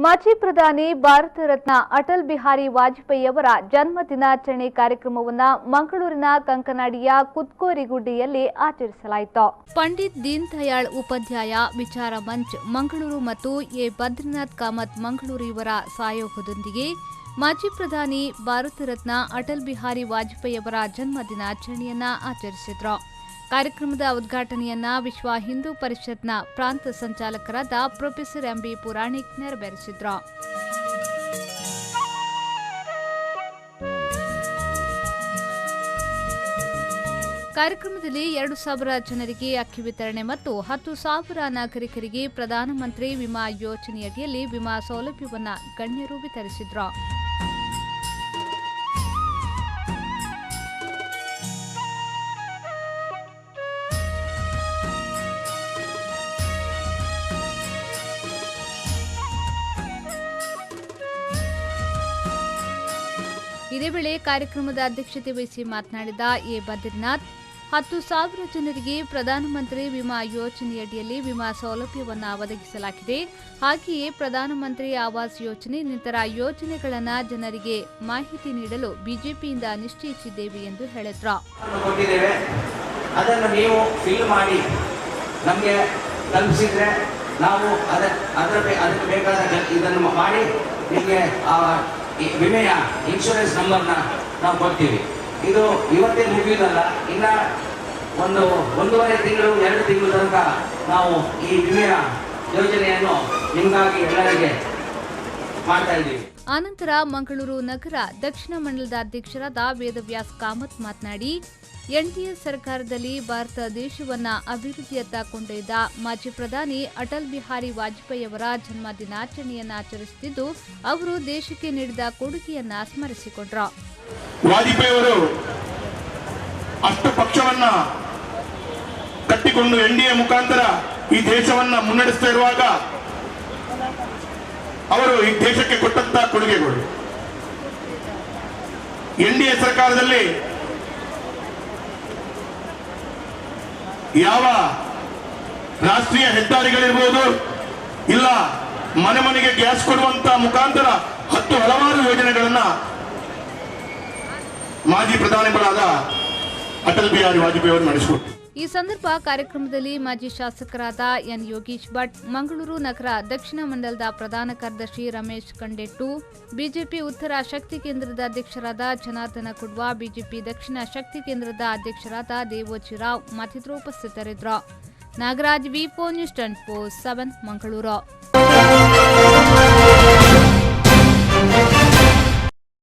ಮಾಜಿ ಪ್ರಧಾನಿ ಭಾರತ ರತ್ನ ಅಟಲ್ ಬಿಹಾರಿ ವಾಜಪೇಯಿಯವರ ಜನ್ಮ ದಿನಾಚರಣೆ ಕಾರ್ಯಕ್ರಮವನ್ನು ಮಂಗಳೂರಿನ ಕಂಕನಾಡಿಯ ಕುತ್ಕೋರಿಗುಡ್ಡಿಯಲ್ಲಿ ಆಚರಿಸಲಾಯಿತು. ಪಂಡಿತ್ ದೀನ್ ದಯಾಳ್ ಉಪಾಧ್ಯಾಯ ವಿಚಾರ ಮಂಚ್ ಮಂಗಳೂರು ಮತ್ತು ಎ ಬದ್ರಿನಾಥ್ ಕಾಮತ್ ಮಂಗಳೂರು ಇವರ ಸಹಯೋಗದೊಂದಿಗೆ ಮಾಜಿ ಪ್ರಧಾನಿ ಭಾರತ ರತ್ನ ಅಟಲ್ ಬಿಹಾರಿ ವಾಜಪೇಯಿಯವರ ಜನ್ಮ ದಿನಾಚರಣೆಯನ್ನು ಆಚರಿಸಿದರು. ಕಾರ್ಯಕ್ರಮದ ಉದ್ಘಾಟನೆಯನ್ನ ವಿಶ್ವ ಹಿಂದೂ ಪರಿಷತ್ನ ಪ್ರಾಂತ ಸಂಚಾಲಕರಾದ ಪ್ರೊಫೆಸರ್ ಎಂಬಿ ಪುರಾಣಿಕ್ ನೆರವೇರಿಸಿದರು. ಕಾರ್ಯಕ್ರಮದಲ್ಲಿ 2,000 ಜನರಿಗೆ ಅಕ್ಕಿ ವಿತರಣೆ ಮತ್ತು 10,000 ನಾಗರಿಕರಿಗೆ ಪ್ರಧಾನಮಂತ್ರಿ ವಿಮಾ ಯೋಜನೆಯಡಿಯಲ್ಲಿ ವಿಮಾ ಸೌಲಭ್ಯವನ್ನು ಗಣ್ಯರು ವಿತರಿಸಿದರು. ಇದೇ ವೇಳೆ ಕಾರ್ಯಕ್ರಮದ ಅಧ್ಯಕ್ಷತೆ ವಹಿಸಿ ಮಾತನಾಡಿದ ಎ ಬದ್ರಿನಾಥ್, 10,000 ಜನರಿಗೆ ಪ್ರಧಾನಮಂತ್ರಿ ವಿಮಾ ಯೋಜನೆಯಡಿಯಲ್ಲಿ ವಿಮಾ ಸೌಲಭ್ಯವನ್ನು ಒದಗಿಸಲಾಗಿದೆ. ಹಾಗೆಯೇ ಪ್ರಧಾನಮಂತ್ರಿ ಆವಾಸ್ ಯೋಜನೆ ಇನ್ನಿತರ ಯೋಜನೆಗಳನ್ನು ಜನರಿಗೆ ಮಾಹಿತಿ ನೀಡಲು ಬಿಜೆಪಿಯಿಂದ ನಿಶ್ಚಯಿಸಿದ್ದೇವೆ ಎಂದು ಹೇಳಿದರು. ಅದನ್ನು ನೀವು ಫಿಲ್ ಮಾಡಿ ನಮಗೆ ತಲುಪಿಸಿದ್ರೆ ನಾವು ಅದಕ್ಕೆ ಬೇಕಾದ ಇದನ್ನು ಮಾಡಿ ನಿಮಗೆ ವಿಮೆಯ ಇನ್ಶೂರೆನ್ಸ್ ನಂಬರ್ನ ನಾವು ಕೊಡ್ತೀವಿ. ಇದು ಇವತ್ತೇ ಮುಗಿಯುವುದಲ್ಲ, ಇನ್ನ 1.5 ತಿಂಗಳು 2 ತಿಂಗಳ ತನಕ ನಾವು ಈ ವಿಮೆಯ ಯೋಜನೆಯನ್ನು ನಿಮಗಾಗಿ ಎಲ್ಲರಿಗೆ ಮಾಡ್ತಾ ಇದ್ದೀವಿ. ಆನಂತರ ಮಂಗಳೂರು ನಗರ ದಕ್ಷಿಣ ಮಂಡಲದ ಅಧ್ಯಕ್ಷರಾದ ವೇದವ್ಯಾಸ್ ಕಾಮತ್ ಮಾತನಾಡಿ, ಎನ್ಡಿಎ ಸರ್ಕಾರದಲ್ಲಿ ಭಾರತ ದೇಶವನ್ನ ಅಭಿವೃದ್ಧಿಯತ್ತ ಕೊಂಡೊಯ್ದ ಮಾಜಿ ಪ್ರಧಾನಿ ಅಟಲ್ ಬಿಹಾರಿ ವಾಜಪೇಯಿಯವರ ಜನ್ಮ ದಿನಾಚರಣೆಯನ್ನು ಆಚರಿಸುತ್ತಿದ್ದು, ಅವರು ದೇಶಕ್ಕೆ ನೀಡಿದ ಕೊಡುಗೆಯನ್ನ ಸ್ಮರಿಸಿಕೊಂಡರು. ವಾಜಪೇಯಿಯವರು ಅಷ್ಟು ಪಕ್ಷವನ್ನ ಕಟ್ಟಿಕೊಂಡು ಎನ್ಡಿಎ ಮುಖಾಂತರ ಈ ದೇಶವನ್ನ ಮುನ್ನಡೆಸ್ತಾ ಇರುವಾಗ ಅವರು ಈ ದೇಶಕ್ಕೆ ಕೊಟ್ಟಂತಹ ಕೊಡುಗೆಗಳು, ಎನ್ಡಿಎ ಸರ್ಕಾರದಲ್ಲಿ ಯಾವ ರಾಷ್ಟ್ರೀಯ ಹೆದ್ದಾರಿಗಳಿರ್ಬೋದು, ಇಲ್ಲ ಮನೆ ಮನೆಗೆ ಗ್ಯಾಸ್ ಕೊಡುವಂತ ಮುಖಾಂತರ ಹಲವಾರು ಯೋಜನೆಗಳನ್ನ ಮಾಜಿ ಪ್ರಧಾನಿಗಳಾದ ಅಟಲ್ ಬಿಹಾರಿ ವಾಜಪೇಯಿ ಅವರು ನಡೆಸಿಕೊಟ್ಟರು. ಈ ಸಂದರ್ಭ ಕಾರ್ಯಕ್ರಮದಲ್ಲಿ ಮಾಜಿ ಶಾಸಕರಾದ ಎನ್ ಯೋಗೀಶ್ ಭಟ್, ಮಂಗಳೂರು ನಗರ ದಕ್ಷಿಣ ಮಂಡಲದ ಪ್ರಧಾನ ಕಾರ್ಯದರ್ಶಿ ರಮೇಶ್ ಕಂಡೆಟ್ಟು, ಬಿಜೆಪಿ ಉತ್ತರ ಶಕ್ತಿ ಕೇಂದ್ರದ ಅಧ್ಯಕ್ಷರಾದ ಜನಾರ್ದನ ಕುಡ್ವಾ, ಬಿಜೆಪಿ ದಕ್ಷಿಣ ಶಕ್ತಿ ಕೇಂದ್ರದ ಅಧ್ಯಕ್ಷರಾದ ದೇವೋಜಿ ರಾವ್ ಮತ್ತಿತರರು ಉಪಸ್ಥಿತರಿದ್ದರು. ನಾಗರಾಜ್, ವಿ4 ನ್ಯೂಸ್ 24/7 ಮಂಗಳೂರು.